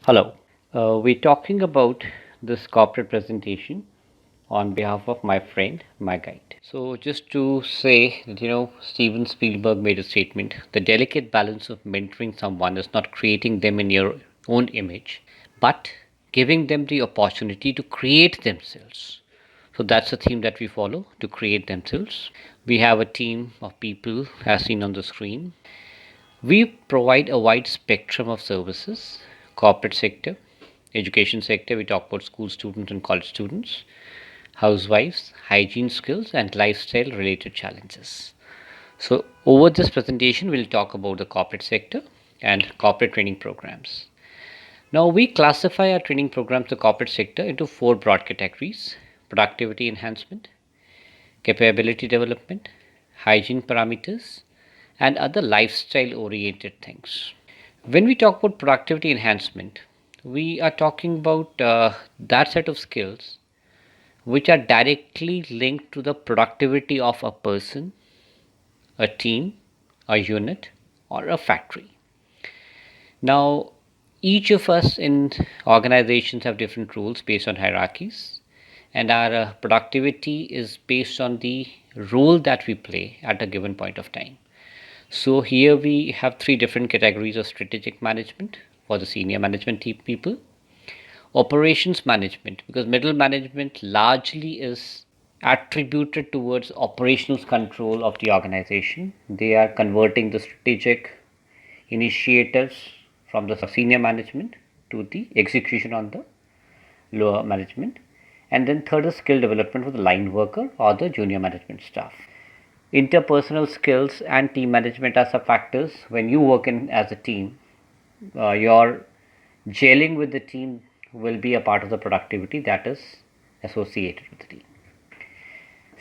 Hello. We're talking about this corporate presentation on behalf of my friend, my guide. So, just to say that, Steven Spielberg made a statement: the delicate balance of mentoring someone is not creating them in your own image, but giving them the opportunity to create themselves. So, that's the theme that we follow, to create themselves. We have a team of people, as seen on the screen. We provide a wide spectrum of services: corporate sector, education sector, we talk about school students and college students, housewives, hygiene skills, and lifestyle related challenges. So, over this presentation, we'll talk about the corporate sector and corporate training programs. Now, we classify our training programs, the corporate sector, into four broad categories: productivity enhancement, capability development, hygiene parameters, and other lifestyle oriented things. When we talk about productivity enhancement, we are talking about that set of skills which are directly linked to the productivity of a person, a team, a unit, or a factory. Now, each of us in organizations have different rules based on hierarchies, and our productivity is based on the role that we play at a given point of time. So here we have three different categories of strategic management for the senior management people, operations management, because middle management largely is attributed towards operational control of the organization. They are converting the strategic initiatives from the senior management to the execution on the lower management. And then third is skill development for the line worker or the junior management staff. Interpersonal skills and team management are some factors. When you work in as a team, your gelling with the team will be a part of the productivity that is associated with the team.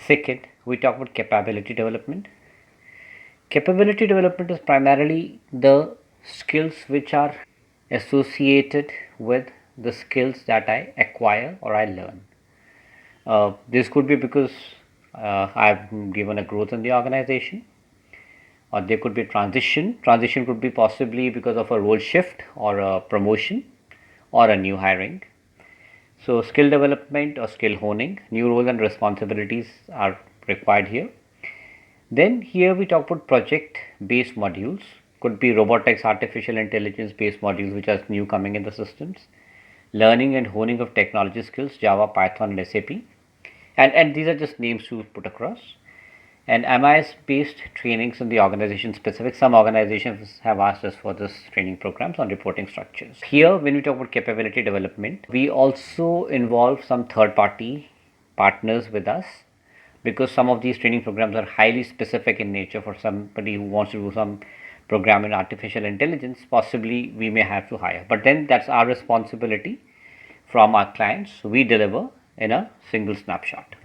Second, we talk about capability development. Capability development is primarily the skills which are associated with the skills that I acquire or I learn. This could be because I've given a growth in the organization, or there could be a transition. Transition could be possibly because of a role shift or a promotion or a new hiring. So, skill development or skill honing, new roles and responsibilities are required here. Then here we talk about project based modules, could be robotics, artificial intelligence based modules which are new coming in the systems, learning and honing of technology skills, Java, Python and SAP, and these are just names to put across. And MIS based trainings in the organization specific. Some organizations have asked us for this training programs on reporting structures. Here, when we talk about capability development, we also involve some third party partners with us, because some of these training programs are highly specific in nature. For somebody who wants to do some program in artificial intelligence, possibly we may have to hire, but then that's our responsibility from our clients. We deliver in a single snapshot.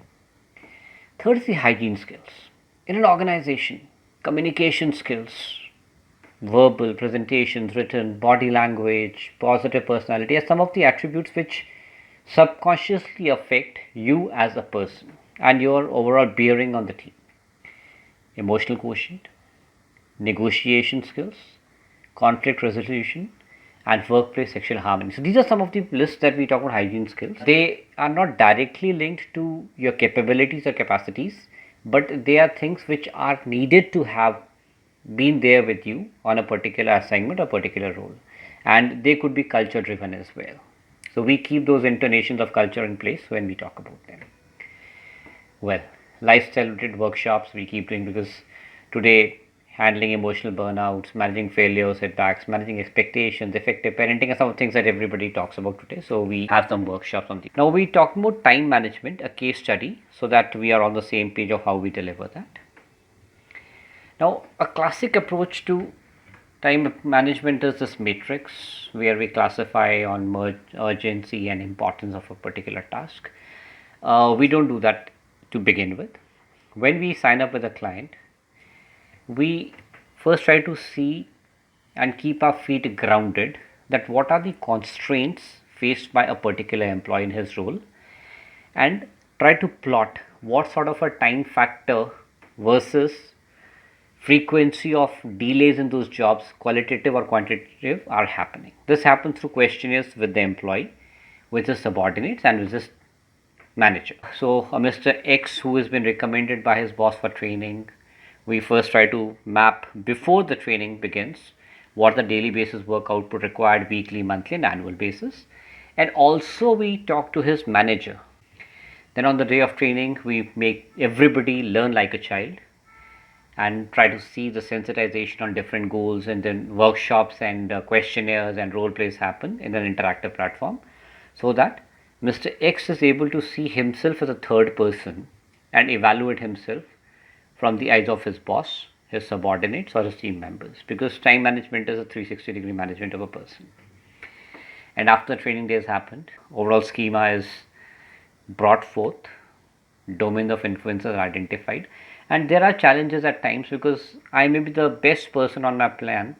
Third is the hygiene skills. In an organization, communication skills, verbal, presentations, written, body language, positive personality are some of the attributes which subconsciously affect you as a person and your overall bearing on the team. Emotional quotient, negotiation skills, conflict resolution, and workplace sexual harmony. So these are some of the lists that we talk about hygiene skills. They are not directly linked to your capabilities or capacities, but they are things which are needed to have been there with you on a particular assignment or particular role, and they could be culture driven as well. So we keep those intonations of culture in place when we talk about them. Well, lifestyle related workshops we keep doing, because today handling emotional burnouts, managing failures, setbacks, managing expectations, effective parenting are some things that everybody talks about today. So we have some workshops on these. Now we talk about time management, a case study, so that we are on the same page of how we deliver that. Now a classic approach to time management is this matrix where we classify on urgency and importance of a particular task. We don't do that to begin with. When we sign up with a client, we first try to see and keep our feet grounded that what are the constraints faced by a particular employee in his role, and try to plot what sort of a time factor versus frequency of delays in those jobs, qualitative or quantitative, are happening. This happens through questionnaires with the employee, with his subordinates, and with his manager. So Mr. X, who has been recommended by his boss for training, we first try to map before the training begins what the daily basis work output required, weekly, monthly, and annual basis. And also we talk to his manager. Then on the day of training, we make everybody learn like a child and try to see the sensitization on different goals, and then workshops and questionnaires and role plays happen in an interactive platform, so that Mr. X is able to see himself as a third person and evaluate himself from the eyes of his boss, his subordinates, or his team members, because time management is a 360-degree management of a person. And after the training days happened, overall schema is brought forth, domain of influence are identified, and there are challenges at times, because I may be the best person on my plan,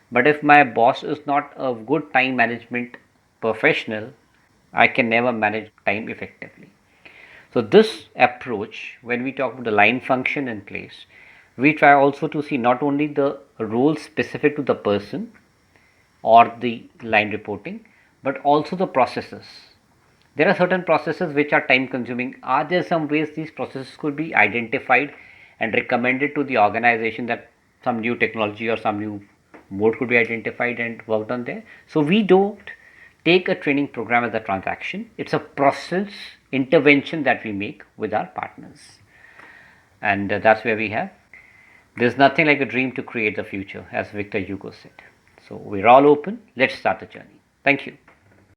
but if my boss is not a good time management professional, I can never manage time effectively. So this approach, when we talk about the line function in place, we try also to see not only the role specific to the person or the line reporting, but also the processes. There are certain processes which are time consuming. Are there some ways these processes could be identified and recommended to the organization, that some new technology or some new mode could be identified and worked on there? So we don't take a training program as a transaction. It's a process intervention that we make with our partners. And that's where we have. There's nothing like a dream to create the future, as Victor Hugo said. So we're all open. Let's start the journey. Thank you.